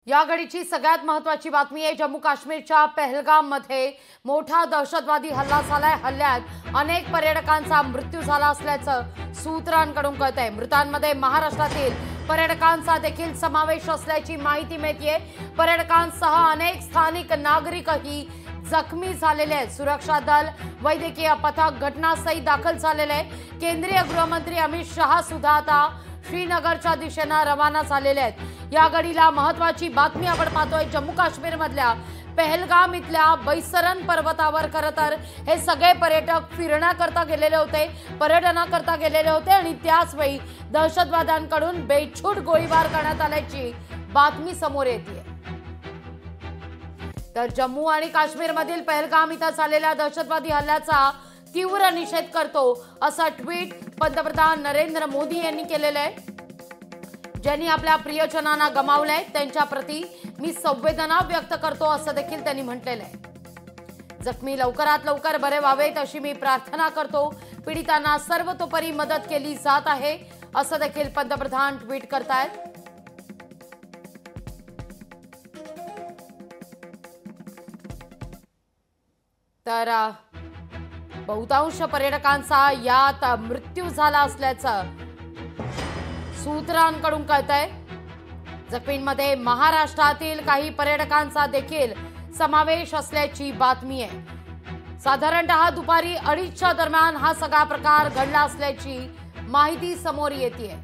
या घडीची सगळ्यात महत्त्वाची बातमी आहे। जम्मू काश्मीरच्या पहलगाममध्ये मोठा दहशतवादी हल्ला झालाय। हल्ल्यात अनेक पर्यटकांचा मृत्यू झाला असल्याचं सूत्रांकडून कळतंय। मृतांमध्ये महाराष्ट्रातील पर्यटकांचा देखील समावेश असल्याची माहिती मिळतेय। पर्यटकांसह अनेक स्थानिक नागरिकही जखमी झालेले आहेत। सुरक्षा दल वैद्यकीय पथक घटनास्थळी दाखल झालेले आहे। केंद्रीय गृहमंत्री अमित शहा सुद्धा आता श्रीनगरच्या दिशेने रवाना झालेले आहेत। या घडीला महत्त्वाची बातमी आपण पाहतोय। जम्मू काश्मीर मधल्या पहलगाम इथल्या बैसरन पर्वतावर खरं तर हे सगळे पर्यटक फिरण्याकरता गेलेले होते, पर्यटनाकरता गेलेले होते आणि त्याच वेळी दहशतवाद्यांकडून बेछूट गोळीबार करण्यात आल्याची बातमी समोर येते। तर जम्मू आणि काश्मीरमधील पहलगाम इथं झालेल्या दहशतवादी हल्ल्याचा तीव्र निषेध करतो असं ट्विट पंतप्रधान नरेंद्र मोदी यांनी केलेलं आहे। ज्यांनी आपल्या प्रियजनांना गमावलंय त्यांच्या प्रती मी संवेदना व्यक्त करतो असं देखील त्यांनी म्हटलेलं आहे। जखमी लवकरात लवकर बरे व्हावेत अशी मी प्रार्थना करतो। पीडितांना सर्वतोपरी मदत केली जात आहे असं देखील पंतप्रधान ट्विट करतायत। तर बहुतांश पर्यटकांचा यात मृत्यू झाला असल्याचं सूत्रांकडून कळतंय। जखमींमध्ये महाराष्ट्रातील काही पर्यटकांचा देखील समावेश असल्याची बातमी आहे। साधारणतः दुपारी 2:30च्या दरम्यान हा सगळा प्रकार घडला असल्याची माहिती समोर येते।